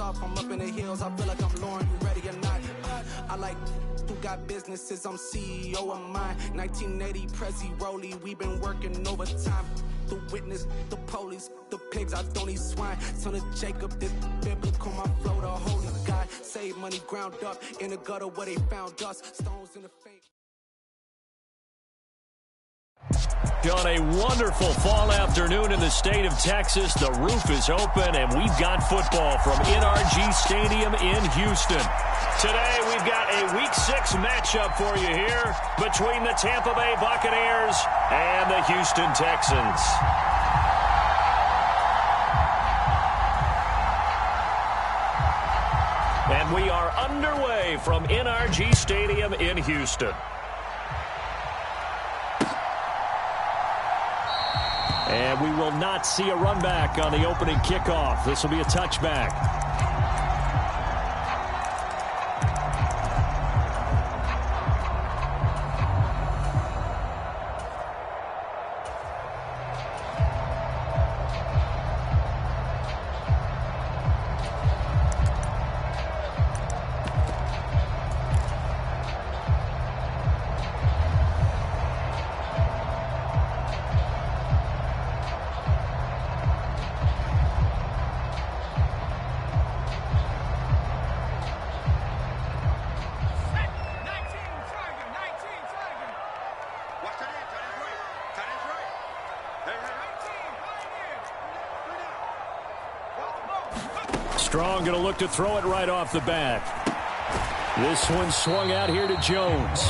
off, I'm up in the hills. I feel like I'm Lauren, you ready or not? I like who got businesses, I'm CEO of mine. 1980 Prezi Rolly, we been working overtime. The witness, the police, the pigs, I don't eat swine. Son of Jacob, this biblical, my flow, the holy God. Save money ground up in the gutter where they found us. Stones in the face. On a wonderful fall afternoon in the state of Texas, the roof is open, and we've got football from NRG Stadium in Houston. Today, we've got a Week 6 matchup for you here between the Tampa Bay Buccaneers and the Houston Texans. And we are underway from NRG Stadium in Houston. And we will not see a run back on the opening kickoff. This will be a touchback. Strong going to look to throw it right off the bat. This one swung out here to Jones.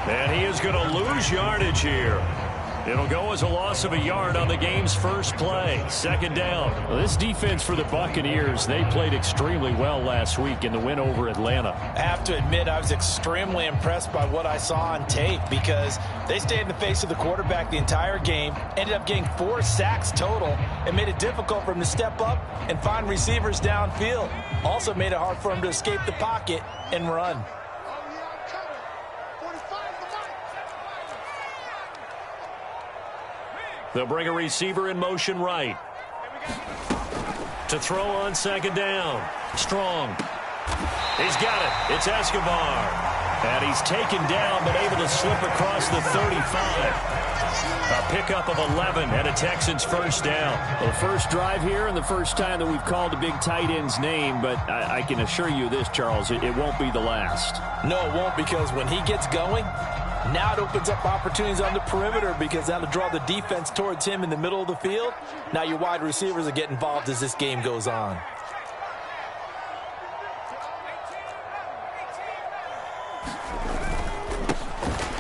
And he is going to lose yardage here. It'll go as a loss of a yard on the game's first play. Second down. Well, this defense for the Buccaneers, they played extremely well last week in the win over Atlanta. I have to admit, I was extremely impressed by what I saw on tape because they stayed in the face of the quarterback the entire game, ended up getting 4 sacks total, and made it difficult for him to step up and find receivers downfield. Also made it hard for him to escape the pocket and run. They'll bring a receiver in motion right. To throw on second down. Strong. He's got it. It's Escobar. And he's taken down but able to slip across the 35. A pickup of 11 and a Texans first down. Well, the first drive here and the first time that we've called the big tight end's name, but I can assure you this, Charles, it won't be the last. No, it won't, because when he gets going, now it opens up opportunities on the perimeter because that'll draw the defense towards him in the middle of the field. Now your wide receivers will get involved as this game goes on.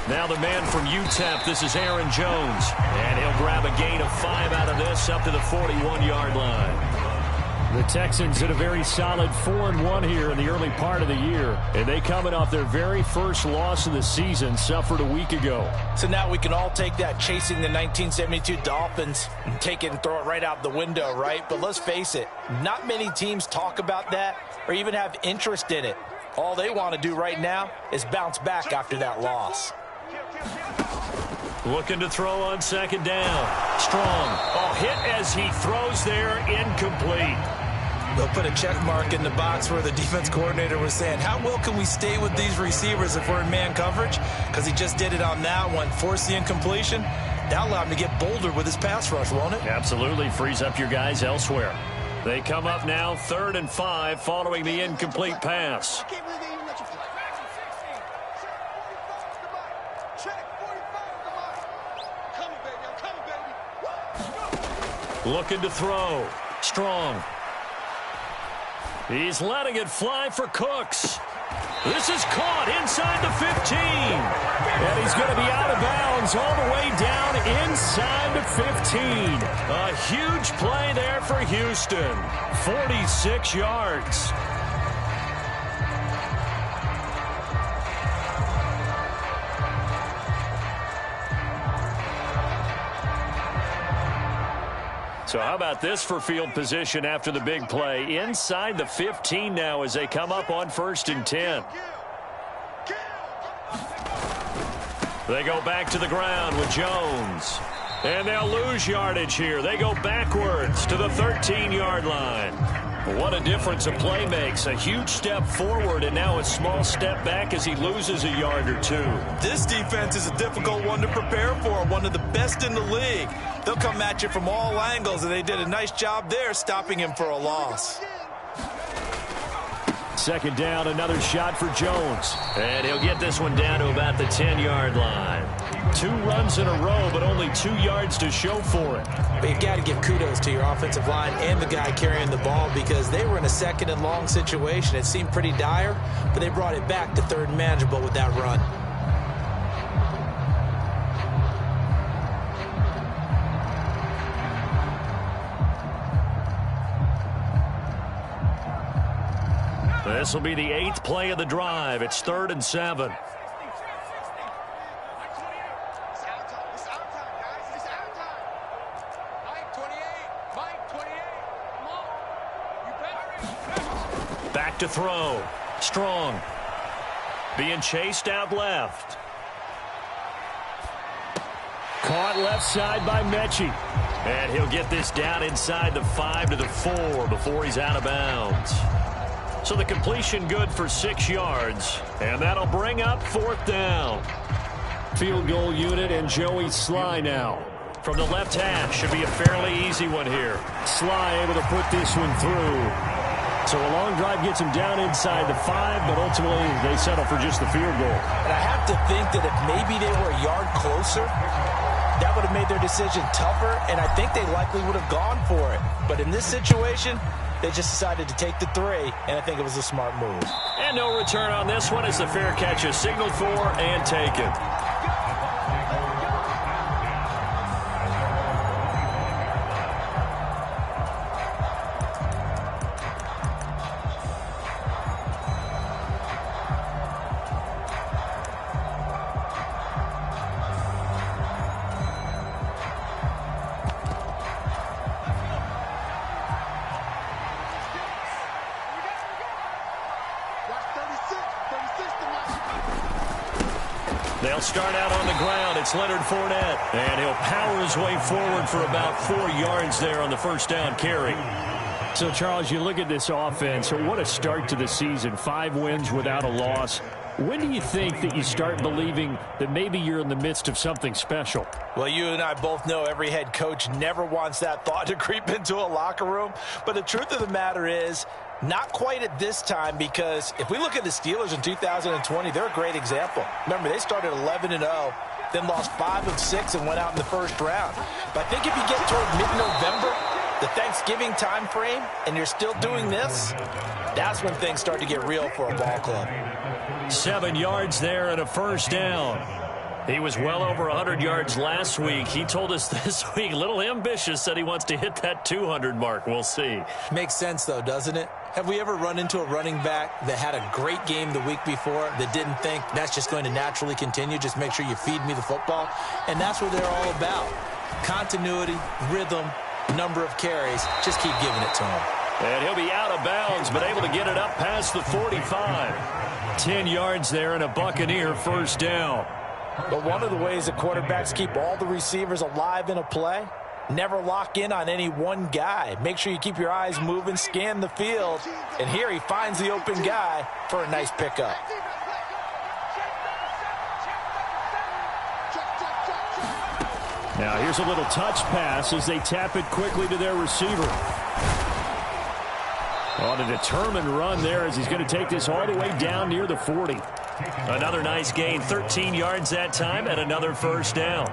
Now the man from UTEP, this is Aaron Jones. And he'll grab a gain of 5 out of this up to the 41-yard line. The Texans did a very solid 4-1 here in the early part of the year. And they coming off their very first loss of the season, suffered a week ago. So now we can all take that chasing the 1972 Dolphins and take it and throw it right out the window, right? But let's face it, not many teams talk about that or even have interest in it. All they want to do right now is bounce back after that loss. Looking to throw on second down. Strong. Oh, hit as he throws there, incomplete. They'll put a check mark in the box where the defense coordinator was saying, how well can we stay with these receivers if we're in man coverage? Because he just did it on that one, forced the incompletion. That'll allow him to get bolder with his pass rush, won't it? Absolutely. Frees up your guys elsewhere. They come up now 3rd and 5 following the incomplete pass. Looking to throw. Strong. He's letting it fly for Cooks. This is caught inside the 15. And he's going to be out of bounds all the way down inside the 15. A huge play there for Houston. 46 yards. So how about this for field position after the big play? Inside the 15 now as they come up on 1st and 10. They go back to the ground with Jones. And they'll lose yardage here. They go backwards to the 13-yard line. What a difference a play makes. A huge step forward and now a small step back as he loses a yard or two. This defense is a difficult one to prepare for, one of the best in the league. They'll come at you from all angles, and they did a nice job there stopping him for a loss. Second down, another shot for Jones. And he'll get this one down to about the 10-yard line. 2 runs in a row, but only 2 yards to show for it. But you've got to give kudos to your offensive line and the guy carrying the ball because they were in a second and long situation. It seemed pretty dire, but they brought it back to third and manageable with that run. This will be the 8th play of the drive. It's 3rd and 7. Back to throw. Strong. Being chased out left. Caught left side by Mechie. And he'll get this down inside the 5 to the 4 before he's out of bounds. So the completion good for 6 yards. And that'll bring up 4th down. Field goal unit and Joey Sly now. From the left hash, should be a fairly easy one here. Sly able to put this one through. So a long drive gets him down inside the 5, but ultimately they settle for just the field goal. And I have to think that if maybe they were a yard closer, that would have made their decision tougher, and I think they likely would have gone for it. But in this situation, they just decided to take the 3, and I think it was a smart move. And no return on this one as the fair catch is signaled for and taken. They'll start out on the ground. It's Leonard Fournette. And he'll power his way forward for about 4 yards there on the first down carry. So, Charles, you look at this offense. So what a start to the season. 5 wins without a loss. When do you think that you start believing that maybe you're in the midst of something special? Well, you and I both know every head coach never wants that thought to creep into a locker room. But the truth of the matter is, not quite at this time, because if we look at the Steelers in 2020, they're a great example. Remember, they started 11-0, then lost 5 of 6 and went out in the first round. But I think if you get toward mid-November, the Thanksgiving time frame, and you're still doing this, that's when things start to get real for a ball club. 7 yards there and a first down. He was well over 100 yards last week. He told us this week, a little ambitious, said he wants to hit that 200 mark. We'll see. Makes sense, though, doesn't it? Have we ever run into a running back that had a great game the week before that didn't think that's just going to naturally continue? Just make sure you feed me the football. And that's what they're all about. Continuity, rhythm, number of carries. Just keep giving it to him. And he'll be out of bounds, but able to get it up past the 45. 10 yards there and a Buccaneer first down. But one of the ways that quarterbacks keep all the receivers alive in a play, never lock in on any one guy. Make sure you keep your eyes moving, scan the field. And here he finds the open guy for a nice pickup. Now here's a little touch pass as they tap it quickly to their receiver. On a determined run there as he's going to take this all the way down near the 40. Another nice gain, 13 yards that time, and another first down.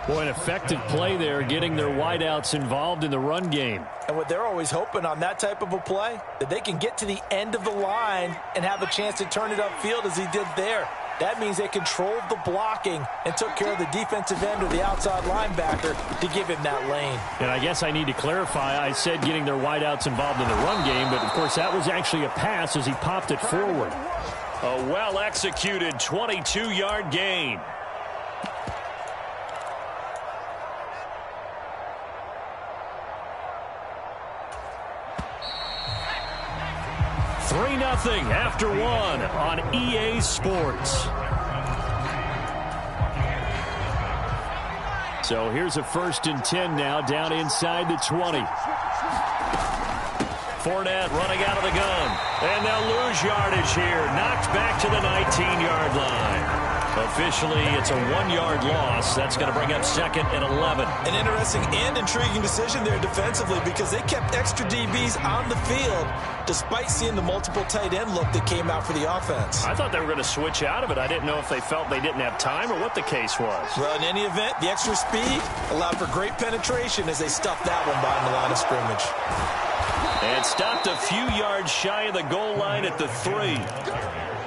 Boy, an effective play there, getting their wideouts involved in the run game. And what they're always hoping on that type of a play, that they can get to the end of the line and have a chance to turn it upfield as he did there. That means they controlled the blocking and took care of the defensive end or the outside linebacker to give him that lane. And I guess I need to clarify, I said getting their wideouts involved in the run game, but of course that was actually a pass as he popped it forward. A well-executed 22-yard gain. Nothing after one on EA Sports. So here's a 1st and 10 now down inside the 20. Fournette running out of the gun. And they'll lose yardage here. Knocked back to the 19-yard line. Officially, it's a 1-yard loss. That's going to bring up 2nd and 11. An interesting and intriguing decision there defensively because they kept extra DBs on the field despite seeing the multiple tight end look that came out for the offense. I thought they were going to switch out of it. I didn't know if they felt they didn't have time or what the case was. Well, in any event, the extra speed allowed for great penetration as they stuffed that one behind the line of scrimmage. And stopped a few yards shy of the goal line at the 3.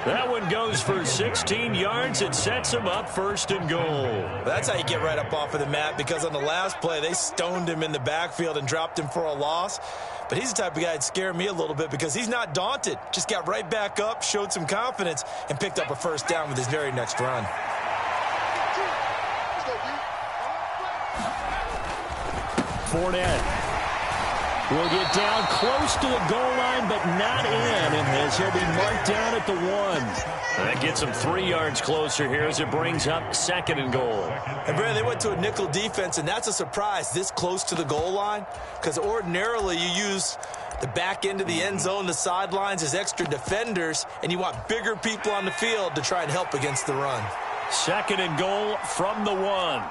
That one goes for 16 yards. It sets him up 1st and goal. That's how you get right up off of the mat because on the last play, they stoned him in the backfield and dropped him for a loss. But he's the type of guy that'd scare me a little bit because he's not daunted. Just got right back up, showed some confidence, and picked up a 1st down with his very next run. Fournette will get down close to the goal line, but not in, and as he'll be marked down at the 1. That gets him 3 yards closer here as it brings up 2nd and goal. And, Brad, they went to a nickel defense, and that's a surprise this close to the goal line because ordinarily you use the back end of the end zone, the sidelines as extra defenders, and you want bigger people on the field to try and help against the run. 2nd and goal from the 1.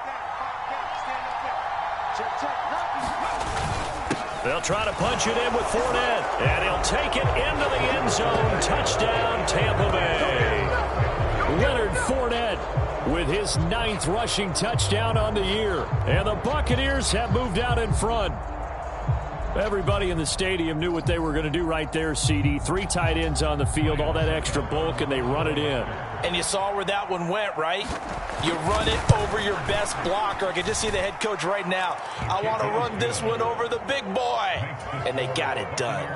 They'll try to punch it in with Fournette, and he'll take it into the end zone. Touchdown, Tampa Bay. Leonard Fournette with his 9th rushing touchdown on the year. And the Buccaneers have moved out in front. Everybody in the stadium knew what they were going to do right there, CD. 3 tight ends on the field, all that extra bulk, and they run it in. And you saw where that one went, right? You run it over your best blocker. I can just see the head coach right now. I want to run this one over the big boy. And they got it done.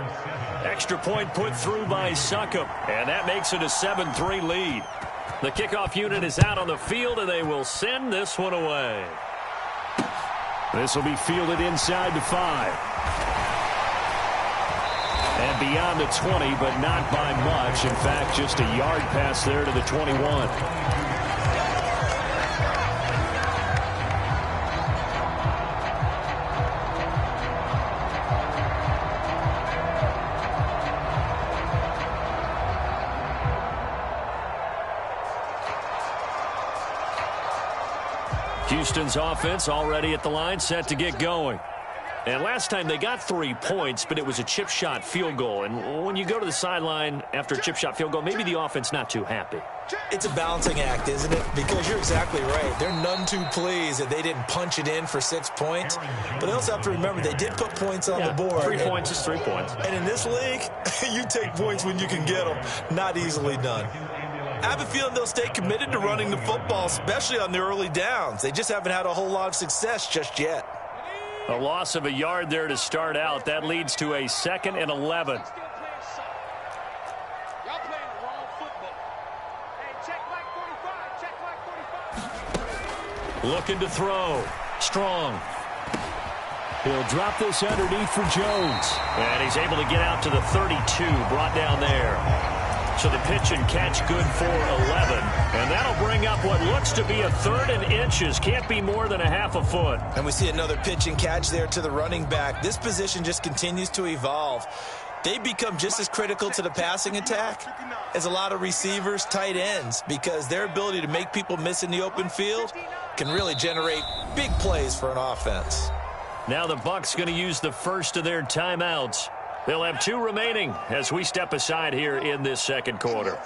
Extra point put through by Succop, and that makes it a 7-3 lead. The kickoff unit is out on the field, and they will send this one away. This will be fielded inside the 5. And beyond the 20, but not by much. In fact, just a yard pass there to the 21. Houston's offense already at the line, set to get going. And last time they got 3 points, but it was a chip shot field goal. And when you go to the sideline after a chip shot field goal, maybe the offense not too happy. It's a balancing act, isn't it? Because you're exactly right. They're none too pleased that they didn't punch it in for 6 points. But they also have to remember they did put points on the board. 3 points is 3 points. And in this league, you take points when you can get them. Not easily done. I have a feeling they'll stay committed to running the football, especially on the early downs. They just haven't had a whole lot of success just yet. A loss of a yard there to start out. That leads to a 2nd and 11. Looking to throw. Strong. He'll drop this underneath for Jones. And he's able to get out to the 32, brought down there. So the pitch and catch good for 11. And that'll bring up what looks to be a 3rd and inches. Can't be more than a half a foot. And we see another pitch and catch there to the running back. This position just continues to evolve. They become just as critical to the passing attack as a lot of receivers, tight ends, because their ability to make people miss in the open field can really generate big plays for an offense. Now the Bucs going to use the first of their timeouts. They'll have 2 remaining as we step aside here in this 2nd quarter.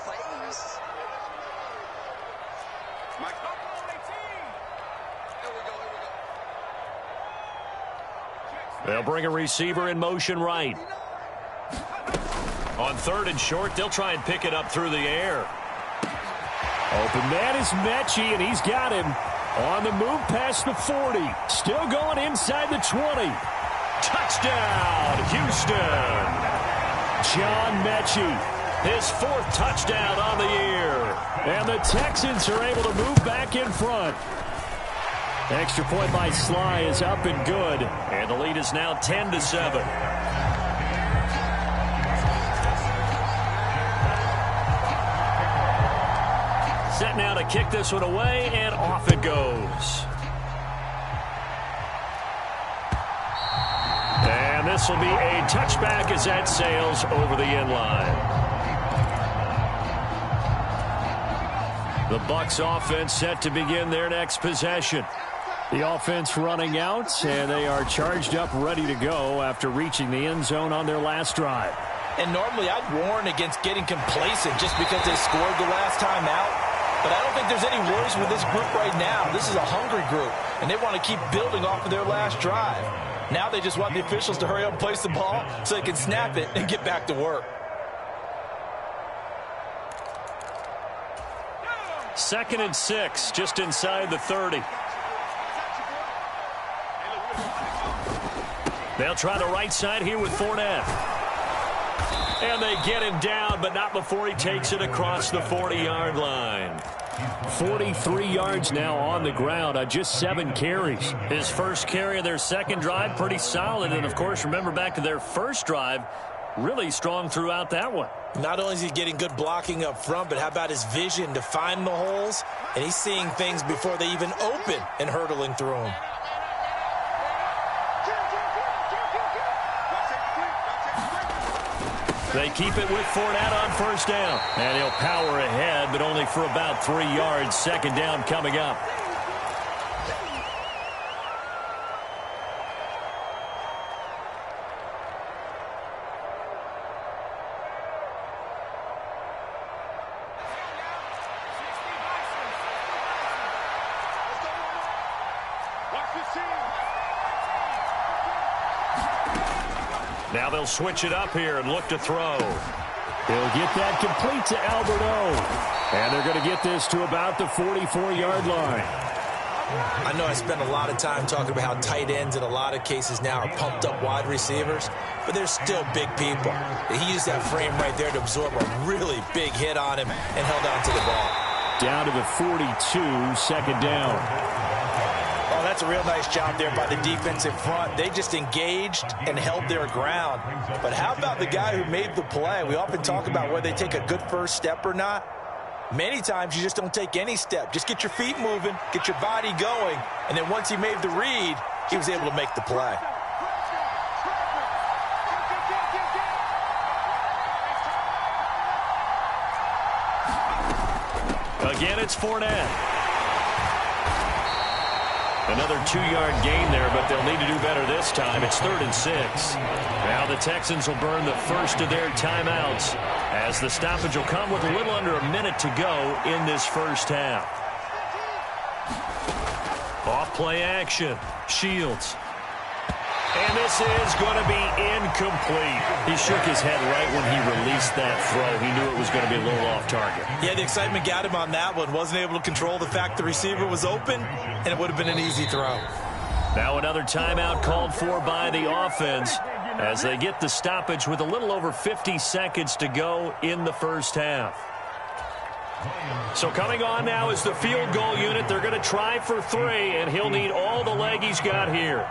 They'll bring a receiver in motion right. On 3rd and short, they'll try and pick it up through the air. Open man is Mechie, and he's got him. On the move past the 40. Still going inside the 20. Touchdown, Houston. John Mechie, his 4th touchdown on the year. And the Texans are able to move back in front. Extra point by Sly is up and good. And the lead is now 10-7. Set now to kick this one away, and off it goes. And this This will be a touchback as that sails over the end line. The Bucs offense set to begin their next possession. The offense running out, and they are charged up, ready to go after reaching the end zone on their last drive. And normally I'd warn against getting complacent just because they scored the last time out. But I don't think there's any worries with this group right now. This is a hungry group, and they want to keep building off of their last drive. Now they just want the officials to hurry up and place the ball so they can snap it and get back to work. 2nd and 6, just inside the 30. They'll try the right side here with Fournette. And they get him down, but not before he takes it across the 40-yard line. 43 yards now on the ground on just 7 carries. His first carry of their second drive, pretty solid. And, of course, remember back to their first drive, really strong throughout that one. Not only is he getting good blocking up front, but how about his vision to find the holes? And he's seeing things before they even open and hurdling through them. They keep it with Fournette on first down. And he'll power ahead, but only for about 3 yards. Second down coming up. Now they'll switch it up here and look to throw. He'll get that complete to Albert O. And they're going to get this to about the 44-yard line. I know I spent a lot of time talking about how tight ends in a lot of cases now are pumped up wide receivers, but they're still big people. He used that frame right there to absorb a really big hit on him and held on to the ball. Down to the 42, second down. Oh, that's a real nice job there by the defense in front. They just engaged and held their ground. But how about the guy who made the play? We often talk about whether they take a good first step or not. Many times you just don't take any step. Just get your feet moving, get your body going, and then once he made the read, he was able to make the play. Again, it's Fournette. Another 2-yard gain there, but they'll need to do better this time. It's 3rd and 6. Now the Texans will burn the first of their timeouts as the stoppage will come with a little under a minute to go in this first half. Off play action. Shields. And this is going to be incomplete. He shook his head right when he released that throw. He knew it was going to be a little off target. Yeah, the excitement got him on that one. Wasn't able to control the fact the receiver was open, and it would have been an easy throw. Now another timeout called for by the offense as they get the stoppage with a little over 50 seconds to go in the first half. So coming on now is the field goal unit. They're going to try for 3, and he'll need all the leg he's got here.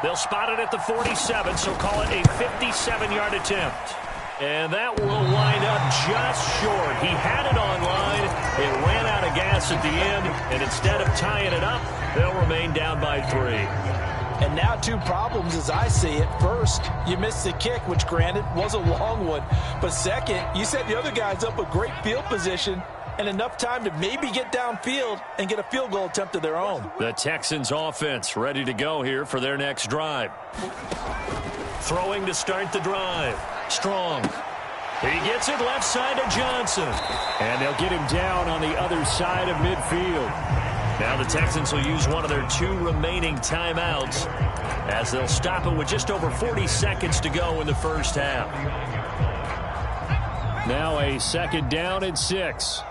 They'll spot it at the 47, so call it a 57-yard attempt. And that will wind up just short. He had it on line. It ran out of gas at the end, and instead of tying it up, they'll remain down by 3. And now 2 problems as I see it. First, you missed the kick, which granted was a long one. But second, you set the other guys up with great field position and enough time to maybe get downfield and get a field goal attempt of their own. The Texans offense ready to go here for their next drive. Throwing to start the drive. Strong. He gets it left side to Johnson. And they'll get him down on the other side of midfield. Now the Texans will use one of their 2 remaining timeouts as they'll stop it with just over 40 seconds to go in the first half. Now a 2nd down and 6.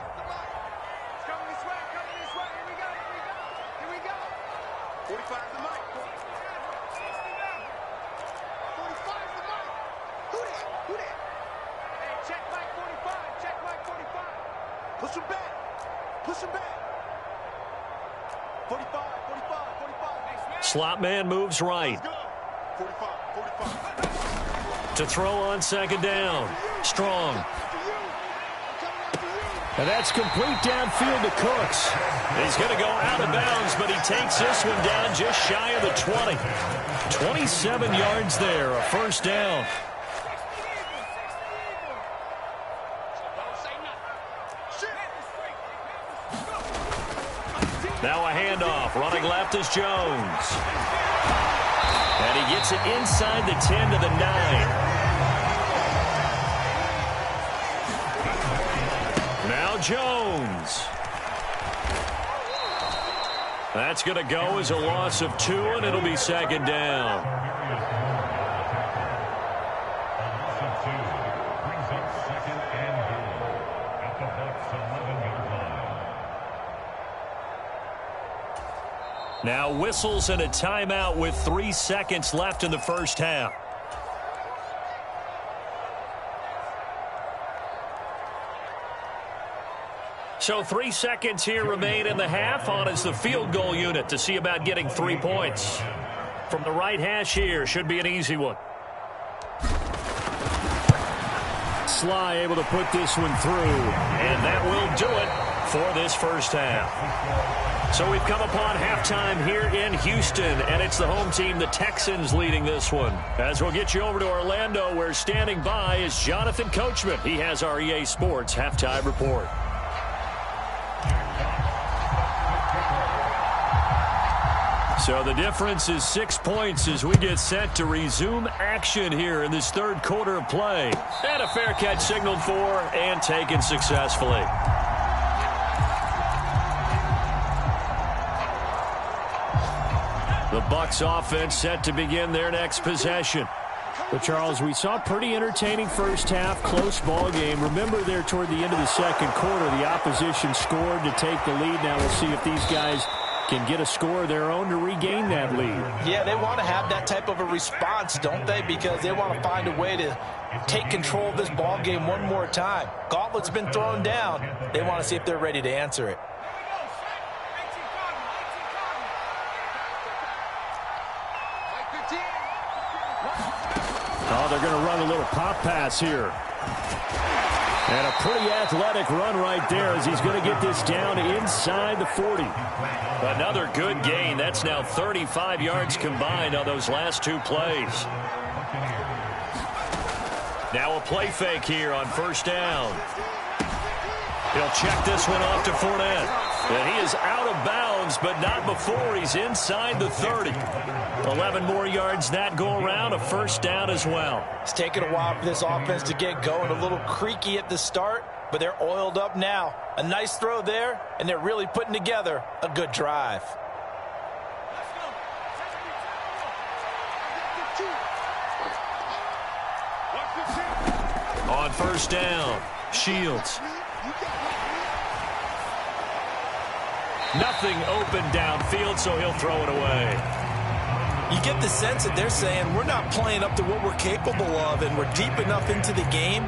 Slot man moves right. To throw on 2nd down. Strong. And that's complete downfield to Cooks. He's going to go out of bounds, but he takes this one down just shy of the 20. 27 yards there, a first down. Now a handoff. Running left is Jones. And he gets it inside the 10 to the 9. Now Jones. That's going to go as a loss of 2, and it'll be second down. Now whistles and a timeout with 3 seconds left in the first half. So 3 seconds here remain in the half. On is the field goal unit to see about getting 3 points. From the right hash here, should be an easy one. Sly able to put this one through, and that will do it for this first half. So we've come upon halftime here in Houston, and it's the home team, the Texans, leading this one. As we'll get you over to Orlando, where standing by is Jonathan Coachman. He has our EA Sports halftime report. So the difference is 6 points as we get set to resume action here in this third quarter of play. And a fair catch signaled for and taken successfully. The Bucs offense set to begin their next possession. But, Charles, we saw a pretty entertaining first half, close ball game. Remember there toward the end of the second quarter, the opposition scored to take the lead. Now we'll see if these guys can get a score of their own to regain that lead. Yeah, they want to have that type of a response, don't they? Because they want to find a way to take control of this ball game one more time. Gauntlet's been thrown down. They want to see if they're ready to answer it. Oh, they're going to run a little pop pass here. And a pretty athletic run right there as he's going to get this down inside the 40. Another good gain. That's now 35 yards combined on those last 2 plays. Now a play fake here on first down. He'll check this one off to Fournette. And he is out of bounds, but not before he's inside the 30. 11 more yards that go around, a first down as well. It's taken a while for this offense to get going. A little creaky at the start, but they're oiled up now. A nice throw there, and they're really putting together a good drive. On first down, Shields. Nothing open downfield, so he'll throw it away. You get the sense that they're saying we're not playing up to what we're capable of, and we're deep enough into the game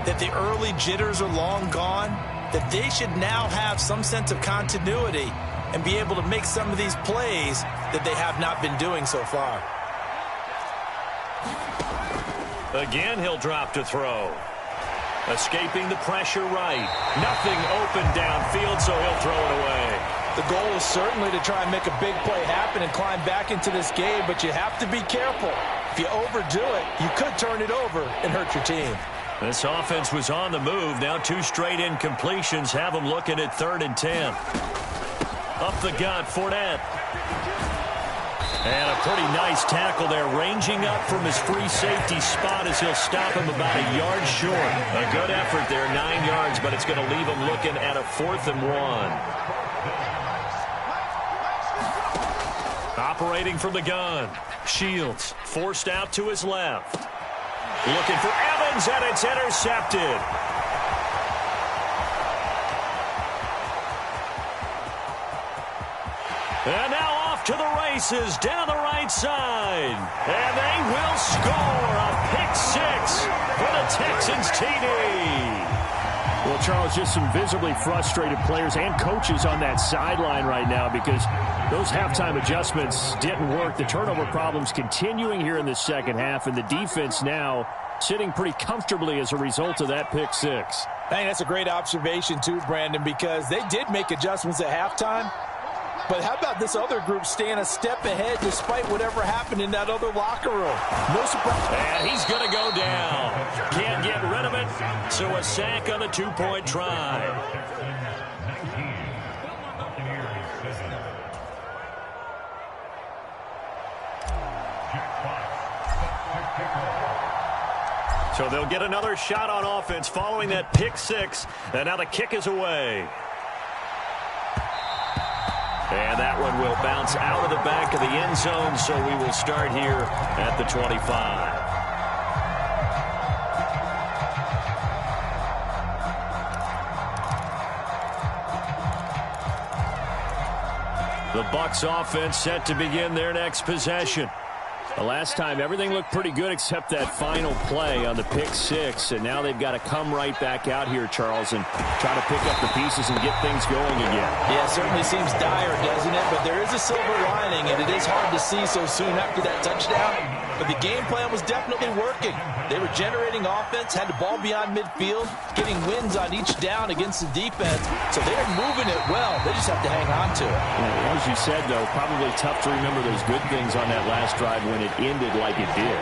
that the early jitters are long gone, that they should now have some sense of continuity and be able to make some of these plays that they have not been doing so far. Again, he'll drop to throw. Escaping the pressure right. Nothing open downfield, so he'll throw it away. The goal is certainly to try and make a big play happen and climb back into this game, but you have to be careful. If you overdo it, you could turn it over and hurt your team. This offense was on the move. Now 2 straight incompletions have them looking at 3rd and 10. Up the gut, Fournette. And a pretty nice tackle there, ranging up from his free safety spot as he'll stop him about a yard short. A good effort there, 9 yards, but it's going to leave him looking at a 4th and 1. Operating from the gun, Shields forced out to his left. Looking for Evans, and it's intercepted. And now off to the races down the right side. And they will score a pick 6 for the Texans TD. Well, Charles, just some visibly frustrated players and coaches on that sideline right now because those halftime adjustments didn't work. The turnover problems continuing here in the second half, and the defense now sitting pretty comfortably as a result of that pick 6. I think that's a great observation too, Brandon, because they did make adjustments at halftime. But how about this other group staying a step ahead despite whatever happened in that other locker room? No surprise. And he's going to go down. Can't get rid of it, so a sack on the two-point try. So they'll get another shot on offense following that pick six, and now the kick is away. And that one will bounce out of the back of the end zone, so we will start here at the 25. The Bucs offense set to begin their next possession. The last time, everything looked pretty good except that final play on the pick six. And now they've got to come right back out here, Charles, and try to pick up the pieces and get things going again. Yeah, it certainly seems dire, doesn't it? But there is a silver lining, and it is hard to see so soon after that touchdown. But the game plan was definitely working. They were generating offense, had the ball beyond midfield, getting wins on each down against the defense. So they are moving it well. They just have to hang on to it. Yeah, as you said, though, probably tough to remember those good things on that last drive when it ended like it did.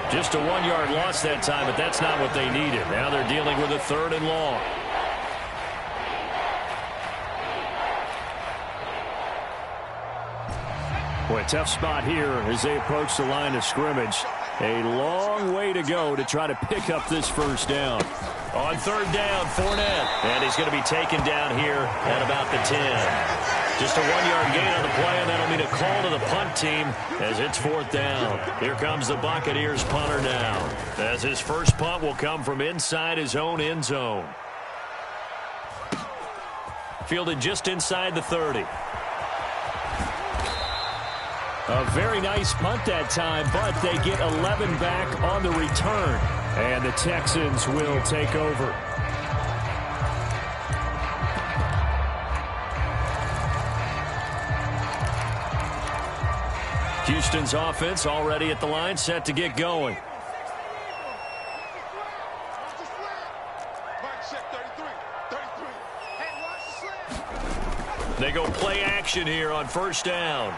Just a 1-yard loss that time, but that's not what they needed. Now they're dealing with a 3rd and long. Boy, tough spot here as they approach the line of scrimmage. A long way to go to try to pick up this first down. On 3rd down, Fournette. And he's going to be taken down here at about the 10. Just a 1-yard gain on the play, and that'll mean a call to the punt team as it's 4th down. Here comes the Buccaneers punter now, as his first punt will come from inside his own end zone. Fielded just inside the 30. A very nice punt that time, but they get 11 back on the return, and the Texans will take over. Houston's offense already at the line, set to get going. They go play action here on 1st down.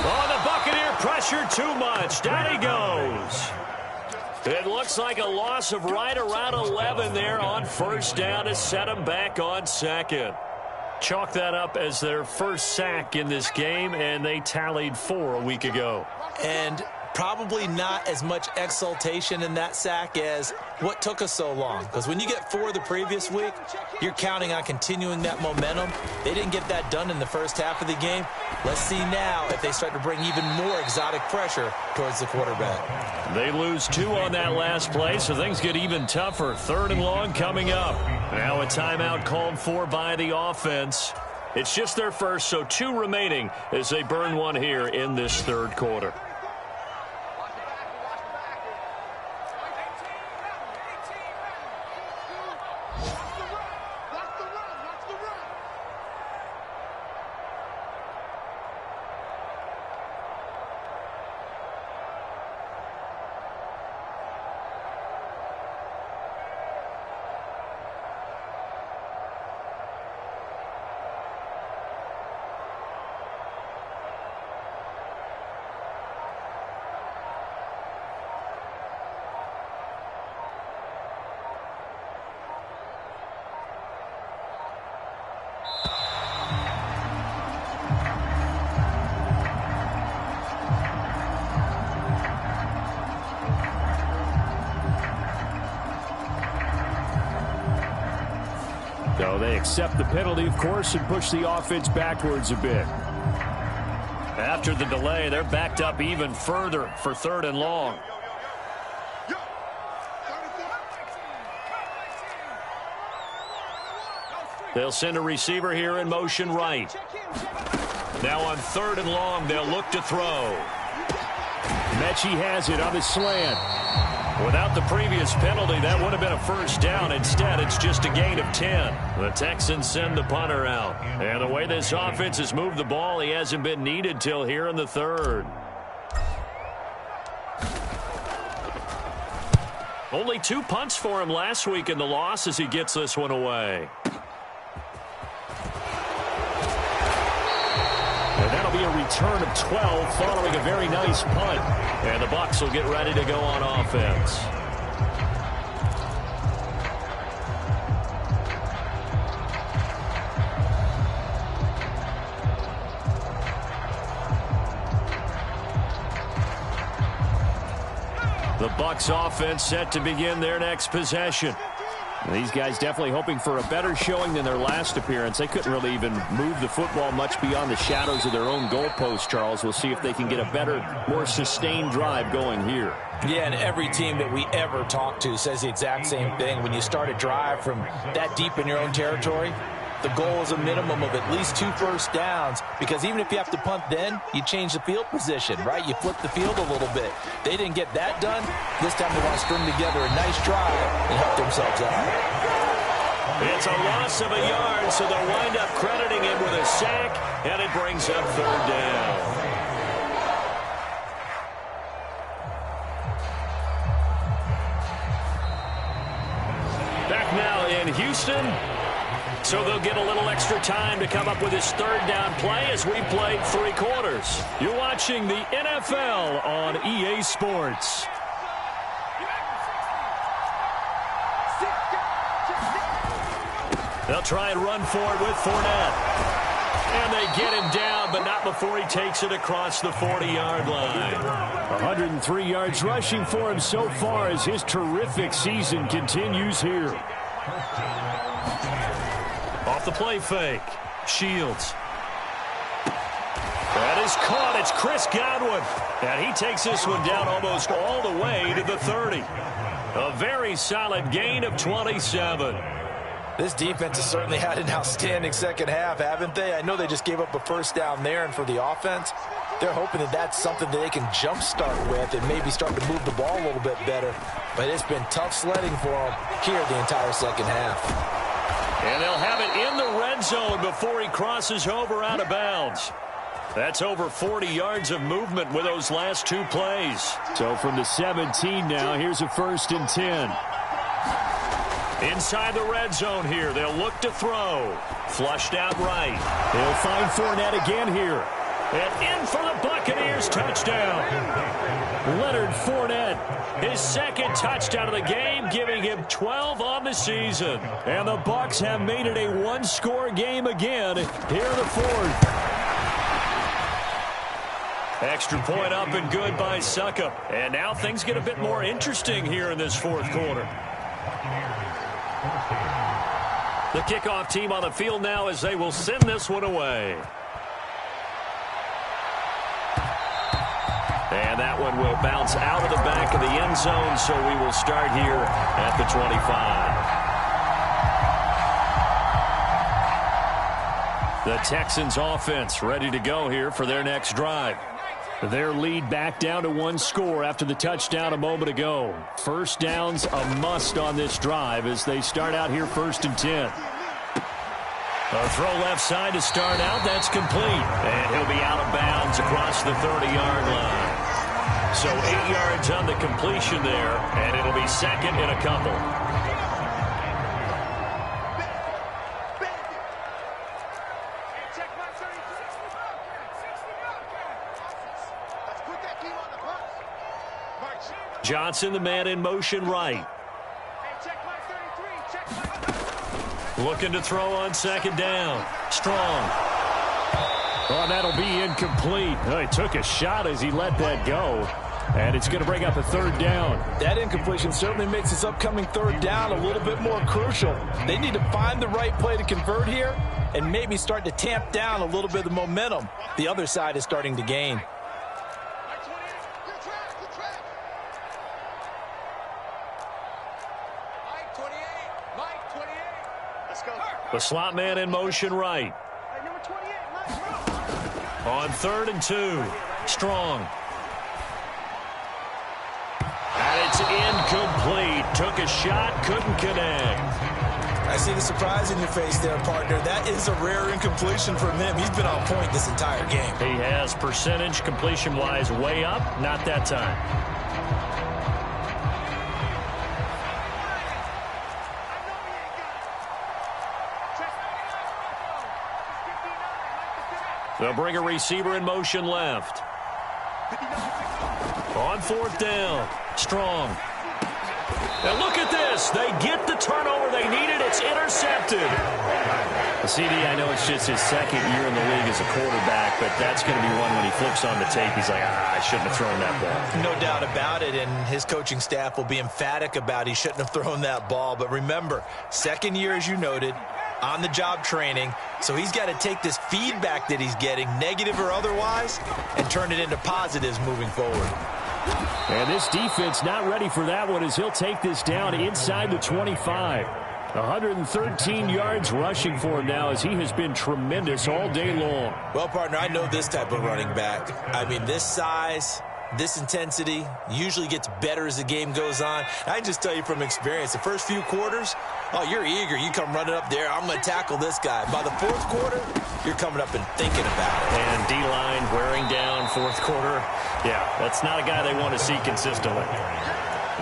Oh, the Buccaneer pressure too much. Down he goes. It looks like a loss of right around 11 there on 1st down to set them back on 2nd. Chalk that up as their first sack in this game, and they tallied 4 a week ago. And probably not as much exultation in that sack as what took us so long. Because when you get 4 the previous week, you're counting on continuing that momentum. They didn't get that done in the first half of the game. Let's see now if they start to bring even more exotic pressure towards the quarterback. They lose 2 on that last play, so things get even tougher. 3rd and long coming up. Now a timeout called for by the offense. It's just their first, so 2 remaining as they burn 1 here in this 3rd quarter. So they accept the penalty, of course, and push the offense backwards a bit. After the delay, they're backed up even further for 3rd and long. They'll send a receiver here in motion right. Now on 3rd and long, they'll look to throw. Mechie has it on the slant. Without the previous penalty, that would have been a first down. Instead, it's just a gain of 10. The Texans send the punter out. And the way this offense has moved the ball, he hasn't been needed till here in the 3rd. Only 2 punts for him last week in the loss as he gets this one away. And that'll be a return of 12 following a very nice punt. And the Bucs will get ready to go on offense. The Bucs offense set to begin their next possession. These guys definitely hoping for a better showing than their last appearance. They couldn't really even move the football much beyond the shadows of their own goalpost, Charles. We'll see if they can get a better, more sustained drive going here. Yeah, and every team that we ever talk to says the exact same thing. When you start a drive from that deep in your own territory, the goal is a minimum of at least 2 first downs, because even if you have to punt then, you change the field position, right? You flip the field a little bit. They didn't get that done. This time they want to string together a nice drive and help themselves out. It's a loss of a yard, so they'll wind up crediting him with a sack, and it brings up 3rd down. Back now in Houston. So they'll get a little extra time to come up with his 3rd down play as we played 3 quarters. You're watching the NFL on EA Sports. They'll try and run for it with Fournette. And they get him down, but not before he takes it across the 40-yard line. 103 yards rushing for him so far as his terrific season continues here. Off the play fake. Shields. That is caught. It's Chris Godwin. And he takes this one down almost all the way to the 30. A very solid gain of 27. This defense has certainly had an outstanding second half, haven't they? I know they just gave up a first down there, and for the offense, they're hoping that that's something that they can jumpstart with and maybe start to move the ball a little bit better. But it's been tough sledding for them here the entire second half. And they'll have it in the red zone before he crosses over out of bounds. That's over 40 yards of movement with those last 2 plays. So from the 17 now, here's a 1st and 10. Inside the red zone here, they'll look to throw. Flushed out right. They'll find Fournette again here. And in for the Buccaneers touchdown. Leonard Fournette, his 2nd touchdown of the game, giving him 12 on the season. And the Bucs have made it a 1-score game again. Here the 4th. Extra point up and good by Succop. And now things get a bit more interesting here in this 4th quarter. The kickoff team on the field now as they will send this one away. And that one will bounce out of the back of the end zone, so we will start here at the 25. The Texans offense ready to go here for their next drive. Their lead back down to 1 score after the touchdown a moment ago. First down's a must on this drive as they start out here 1st and 10. A throw left side to start out. That's complete. And he'll be out of bounds across the 30-yard line. So 8 yards on the completion there, and it'll be 2nd and a couple. Johnson, the man in motion right. Looking to throw on 2nd down. Strong. Oh, that'll be incomplete. Oh, he took a shot as he let that go. And it's going to bring up a 3rd down. That incompletion certainly makes this upcoming 3rd down a little bit more crucial. They need to find the right play to convert here and maybe start to tamp down a little bit of the momentum the other side is starting to gain. The slot man in motion right. On 3rd and 2. Strong. And it's incomplete. Took a shot, couldn't connect. I see the surprise in your face there, partner. That is a rare incompletion from him. He's been on point this entire game. He has percentage completion-wise way up. Not that time. They'll bring a receiver in motion left. On 4th down, Strong. Now look at this. They get the turnover they needed. It's intercepted. CD, I know it's just his second year in the league as a quarterback, but that's going to be one when he flips on the tape. He's like, I shouldn't have thrown that ball. No doubt about it, and his coaching staff will be emphatic about he shouldn't have thrown that ball. But remember, second year, as you noted, on-the-job training, so he's got to take this feedback that he's getting, negative or otherwise, and turn it into positives moving forward. And this defense not ready for that one as he'll take this down inside the 25. 113 yards rushing for him now as he has been tremendous all day long. Well, partner, I know this type of running back. I mean, this size, this intensity usually gets better as the game goes on. I can just tell you from experience, the first few quarters, oh, you're eager. You come running up there, I'm going to tackle this guy. By the 4th quarter, you're coming up and thinking about it. And D-line wearing down 4th quarter. Yeah, that's not a guy they want to see consistently.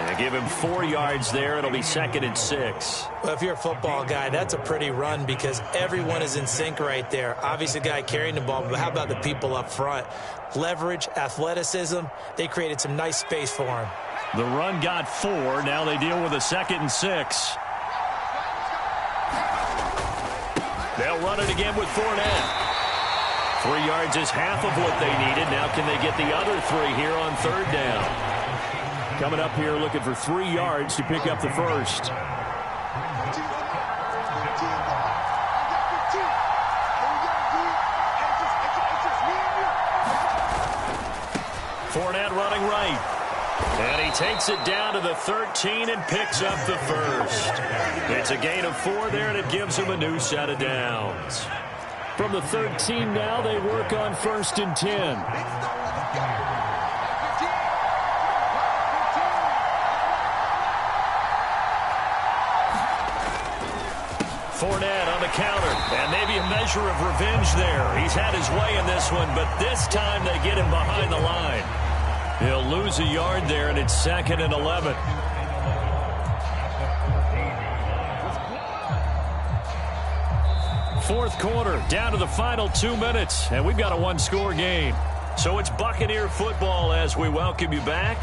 They give him 4 yards there. It'll be 2nd and 6. Well, if you're a football guy, that's a pretty run because everyone is in sync right there. Obviously, the guy carrying the ball, but how about the people up front? Leverage, athleticism, they created some nice space for him. The run got 4. Now they deal with a 2nd and 6. They'll run it again with Fournette. 3 yards is half of what they needed. Now can they get the other 3 here on 3rd down? Coming up here looking for 3 yards to pick up the first. Fournette running right. And he takes it down to the 13 and picks up the first. It's a gain of 4 there, and it gives him a new set of downs. From the 13 now, they work on 1st and 10. Fournette on the counter, and maybe a measure of revenge there. He's had his way in this one, but this time they get him behind the line. He'll lose a yard there, and it's 2nd and 11. Fourth quarter, down to the final 2 minutes, and we've got a 1-score game. So it's Buccaneer football as we welcome you back.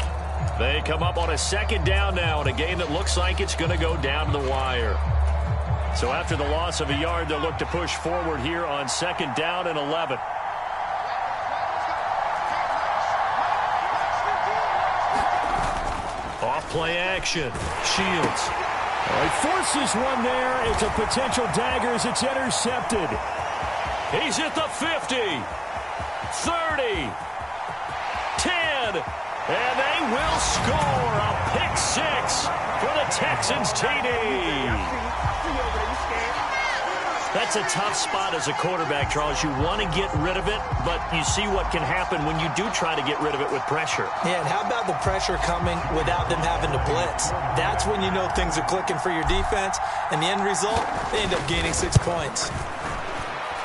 They come up on a 2nd down now in a game that looks like it's going to go down to the wire. So after the loss of a yard, they'll look to push forward here on 2nd down and 11. Off play action. Shields. He forces one there. It's a potential dagger as it's intercepted. He's at the 50. 30. 10. And they will score a pick 6 for the Texans TD. That's a tough spot as a quarterback, Charles. You want to get rid of it, but you see what can happen when you do try to get rid of it with pressure. Yeah, and how about the pressure coming without them having to blitz? That's when you know things are clicking for your defense, and the end result, they end up gaining 6 points.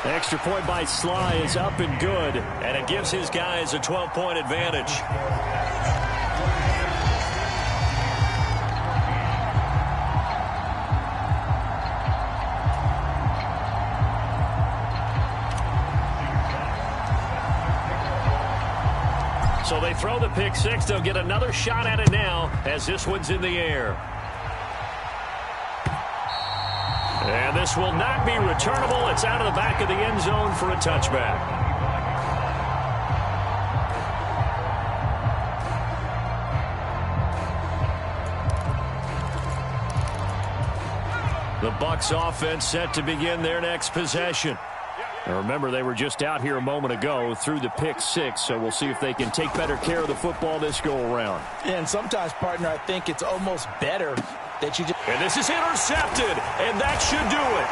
The extra point by Sly is up and good, and it gives his guys a 12-point advantage. So they throw the pick 6. They'll get another shot at it now as this one's in the air. And this will not be returnable. It's out of the back of the end zone for a touchback. The Bucs offense set to begin their next possession. Now remember, they were just out here a moment ago through the pick 6, so we'll see if they can take better care of the football this go-around. Yeah, and sometimes, partner, I think it's almost better that you just... And this is intercepted, and that should do it.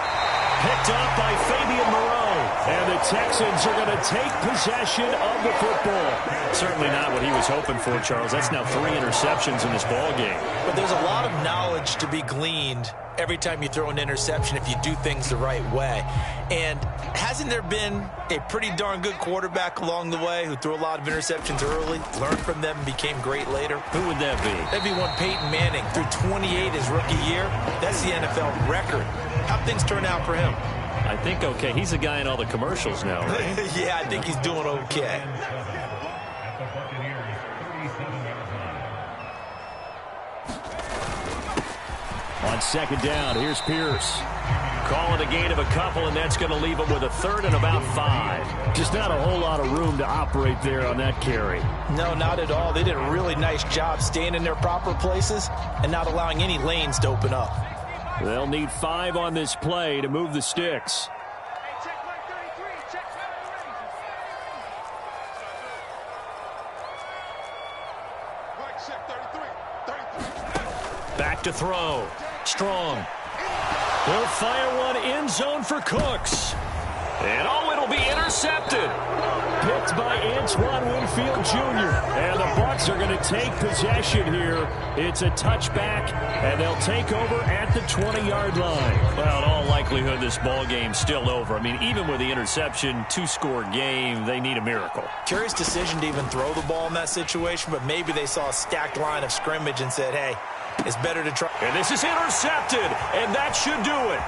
Picked up by Fabian Moreau. And the Texans are going to take possession of the football. Certainly not what he was hoping for, Charles. That's now 3 interceptions in this ball game. But there's a lot of knowledge to be gleaned every time you throw an interception if you do things the right way. And hasn't there been a pretty darn good quarterback along the way who threw a lot of interceptions early, learned from them, and became great later? Who would that be? That'd be one Peyton Manning. Threw 28 his rookie year. That's the NFL record. How'd things turn out for him? I think okay. He's the guy in all the commercials now, right? Yeah, I think he's doing okay. On second down, here's Pierce. Calling a gain of a couple, and that's going to leave him with a third and about 5. Just not a whole lot of room to operate there on that carry. No, not at all. They did a really nice job staying in their proper places and not allowing any lanes to open up. They'll need 5 on this play to move the sticks. Back to throw. Strong. They'll fire one end zone for Cooks. And it'll be intercepted. Picked by Antoine Winfield Jr. And the Bucs are going to take possession here. It's a touchback, and they'll take over at the 20-yard line. Well, in all likelihood, this ball game's still over. I mean, even with the interception, 2-score game, they need a miracle. Curious decision to even throw the ball in that situation, but maybe they saw a stacked line of scrimmage and said, hey, it's better to try. And this is intercepted, and that should do it.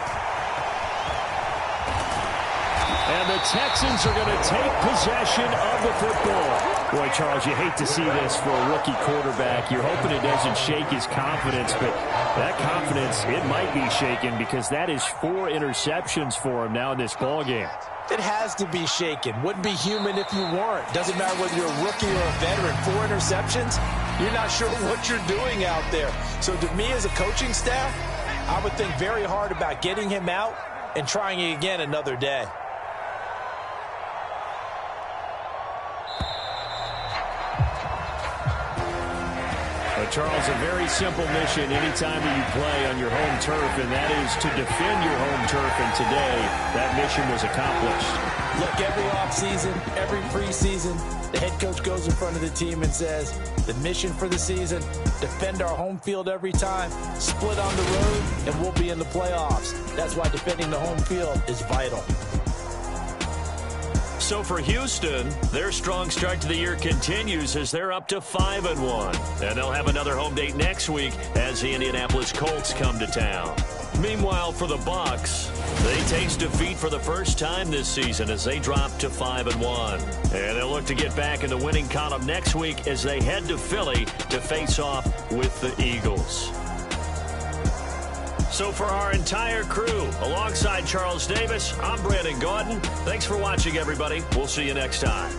And the Texans are going to take possession of the football. Boy, Charles, you hate to see this for a rookie quarterback. You're hoping it doesn't shake his confidence, but that confidence, it might be shaken because that is 4 interceptions for him now in this ball game. It has to be shaken. Wouldn't be human if you weren't. Doesn't matter whether you're a rookie or a veteran. 4 interceptions, you're not sure what you're doing out there. So to me as a coaching staff, I would think very hard about getting him out and trying it again another day. Charles, a very simple mission anytime that you play on your home turf, and that is to defend your home turf, and today that mission was accomplished. Look, every offseason, every preseason, the head coach goes in front of the team and says, the mission for the season, defend our home field every time, split on the road, and we'll be in the playoffs. That's why defending the home field is vital. So for Houston, their strong start to the year continues as they're up to 5-1. And they'll have another home date next week as the Indianapolis Colts come to town. Meanwhile, for the Bucs, they taste defeat for the first time this season as they drop to 5-1. And they'll look to get back in the winning column next week as they head to Philly to face off with the Eagles. So for our entire crew, alongside Charles Davis, I'm Brandon Gaudin. Thanks for watching, everybody. We'll see you next time.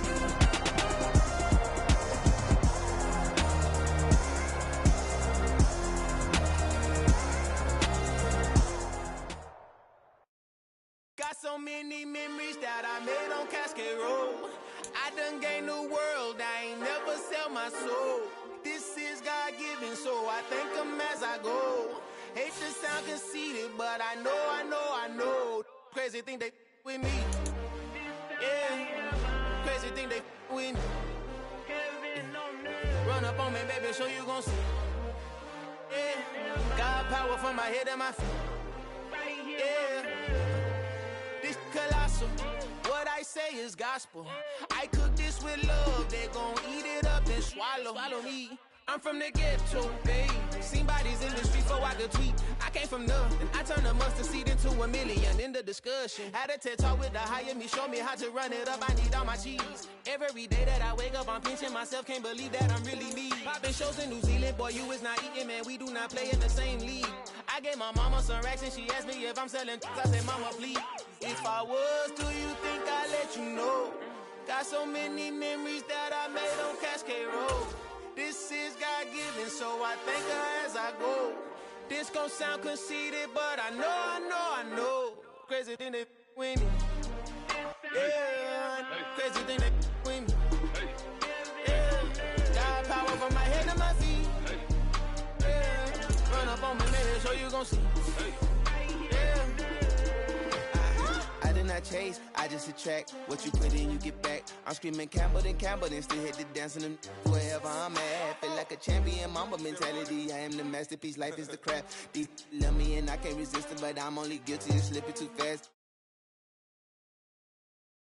Got so many memories that I made on Cascade Road. I done gained the world, I ain't never sell my soul. This is God-given, so I thank him as I go. Hate to sound conceited, but I know. Crazy thing they with me. Yeah, crazy thing they with me. Run up on me, baby, so you gon' see. Yeah, God power from my head and my feet. Yeah, this colossal. What I say is gospel. I cook this with love, they gon' eat it up and swallow me. I'm from the ghetto, babe. Seen bodies in the streets so I could tweet. I came from nothing. I turned a mustard seed into $1 million in the discussion. Had a TED talk with the higher me, show me how to run it up. I need all my cheese. Every day that I wake up, I'm pinching myself. Can't believe that I'm really me. Popping shows in New Zealand, boy, you is not eating, man. We do not play in the same league. I gave my mama some racks and she asked me if I'm selling. I said, mama, please. If I was, do you think I'd let you know? Got so many memories that I made on Cascade Road. This is God-given, so I thank her as I go. This gon' sound conceited, but I know. Crazy thing they with me. Yeah, crazy thing they with me. Yeah, God power from my head to my feet. Yeah, run up on me, man, so you gon' see. Yeah. I did not chase, I just attract. What you put in, you get back. I'm screaming Campbell, then still hit the dance and wherever I'm at. Feel like a champion, mamba mentality. I am the masterpiece, life is the crap. These love me and I can't resist it, but I'm only guilty of slipping too fast.